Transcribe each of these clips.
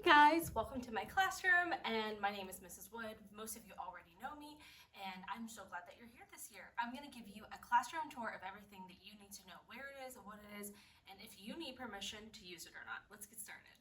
guys, welcome to my classroom, and my name is Mrs. Wood. Most of you already know me, and I'm so glad that you're here this year. I'm going to give you a classroom tour of everything that you need to know where it is and what it is, and if you need permission to use it or not. Let's get started.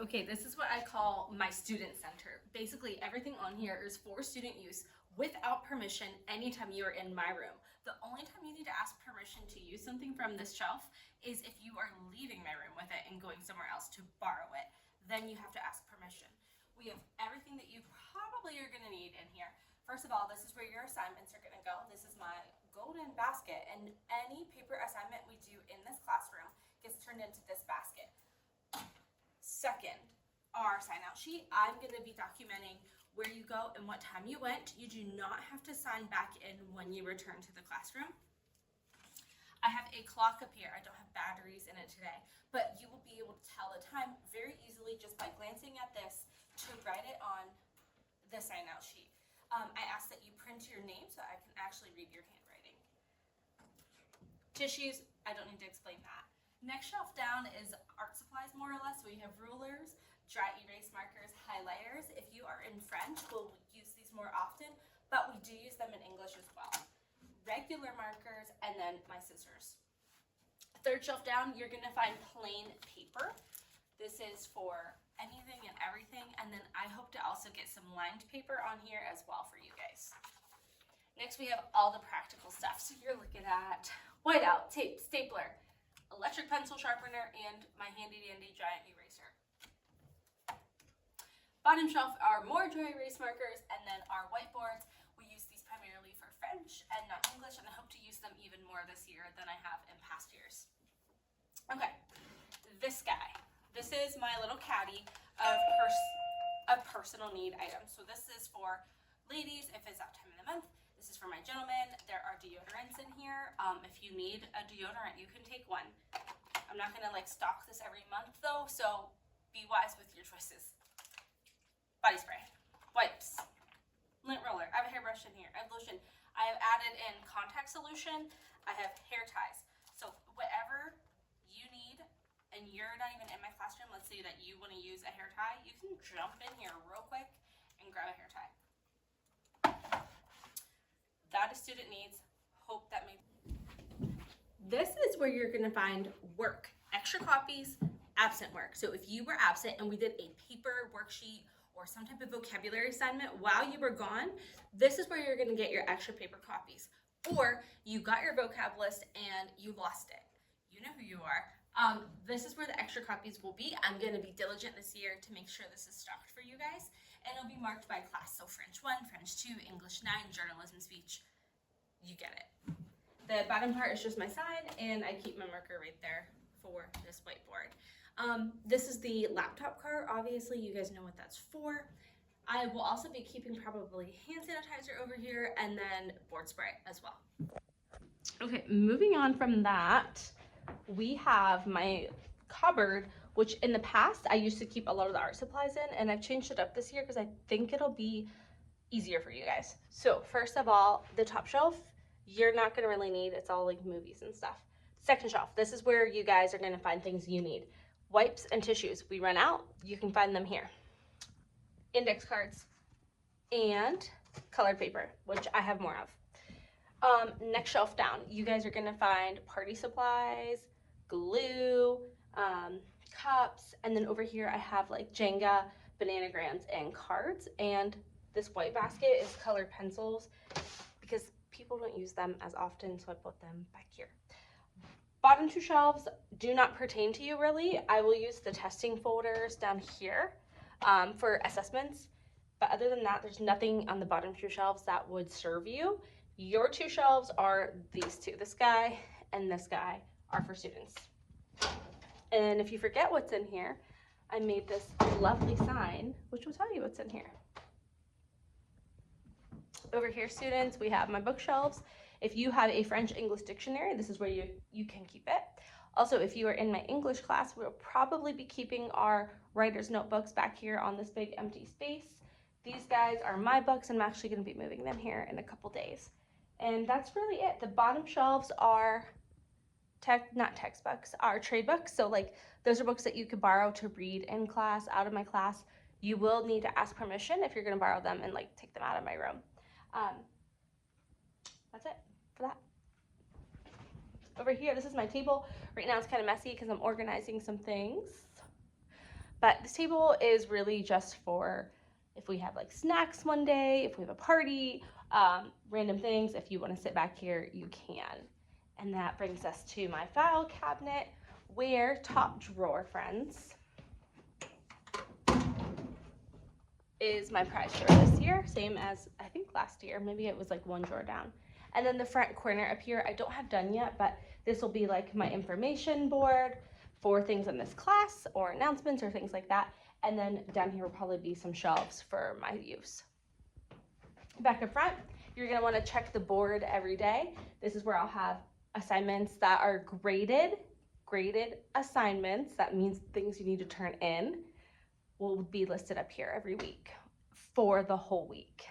Okay, this is what I call my student center. Basically, everything on here is for student use without permission anytime you're in my room. The only time you need to ask permission to use something from this shelf is if you are leaving my room with it and going somewhere else to borrow it. Then you have to ask permission. We have everything that you probably are gonna need in here. First of all, this is where your assignments are gonna go. This is my golden basket, and any paper assignment we do in this classroom gets turned into this basket. Second, our sign out sheet. I'm gonna be documenting where you go and what time you went. You do not have to sign back in when you return to the classroom. I have a clock up here. I don't have batteries in it today, but you will be able to tell the time very easily just by glancing at this to write it on the sign out sheet. I ask that you print your name so I can actually read your handwriting. Tissues, I don't need to explain that. Next shelf down is art supplies, more or less. We have rulers, dry erase markers, highlighters. If you are in French, we'll use these more often, but we do use them in English as well. Regular markers, and then my scissors. Third shelf down, you're gonna find plain paper. This is for anything and everything, and then I hope to also get some lined paper on here as well for you guys. Next, we have all the practical stuff. So you're looking at whiteout, tape, stapler, electric pencil sharpener, and my handy dandy giant eraser. Bottom shelf are more dry erase markers, and then our whiteboards. We use these primarily for French and not English, and I hope to use them even more this year than I have in past years. Okay, this guy. This is my little caddy of personal need items. So this is for ladies if it's that time of the month. This is for my gentlemen. There are deodorants in here. If you need a deodorant, you can take one. I'm not gonna stock this every month though, so be wise with your choices. Body spray, wipes, lint roller. I have a hairbrush in here. I have lotion. I have added in contact solution. I have hair ties. So whatever you need, and you're not even in my classroom, let's say that you want to use a hair tie, you can jump in here real quick and grab a hair tie. That is student needs. Hope that makes. This is where you're going to find work, extra copies, absent work. So if you were absent and we did a paper worksheet or some type of vocabulary assignment while you were gone, this is where you're gonna get your extra paper copies. Or you got your vocab list and you lost it. You know who you are. This is where the extra copies will be. I'm gonna be diligent this year to make sure this is stocked for you guys. And it'll be marked by class. So French 1, French 2, English 9, journalism, speech. You get it. The bottom part is just my sign, and I keep my marker right there for this whiteboard. This is the laptop cart. Obviously, you guys know what that's for. I will also be keeping probably hand sanitizer over here and then board spray as well. Okay, moving on from that, we have my cupboard, which in the past I used to keep a lot of the art supplies in, and I've changed it up this year because I think it'll be easier for you guys. So first of all, the top shelf, you're not gonna really need. It's all like movies and stuff. Second shelf, this is where you guys are gonna find things you need. Wipes and tissues. We run out, you can find them here. Index cards and colored paper, which I have more of. Next shelf down, you guys are gonna find party supplies, glue, cups, and then over here I have like Jenga, bananagrams, and cards. And this white basket is colored pencils because people don't use them as often, so I put them back here. Bottom two shelves do not pertain to you really. I will use the testing folders down here for assessments. But other than that, there's nothing on the bottom two shelves that would serve you. Your two shelves are these two. This guy and this guy are for students. And if you forget what's in here, I made this lovely sign, which will tell you what's in here. Over here, students, we have my bookshelves. If you have a French-English dictionary, this is where you can keep it. Also, if you are in my English class, we'll probably be keeping our writer's notebooks back here on this big empty space. These guys are my books, and I'm actually going to be moving them here in a couple days. And that's really it. The bottom shelves are not textbooks, our trade books. So like those are books that you could borrow to read in class, out of my class. You will need to ask permission if you're going to borrow them and like take them out of my room. That's it for that. Over here, this is my table. Right now it's kind of messy because I'm organizing some things. But this table is really just for if we have like snacks one day, if we have a party, random things. If you want to sit back here, you can. And that brings us to my file cabinet, where top drawer, friends, is my prize drawer this year, same as I think last year. Maybe it was like one drawer down. And then the front corner up here, I don't have done yet, but this will be like my information board for things in this class or announcements or things like that. And then down here will probably be some shelves for my use. Back up front, you're gonna wanna check the board every day. This is where I'll have assignments that are graded assignments. That means things you need to turn in will be listed up here every week for the whole week.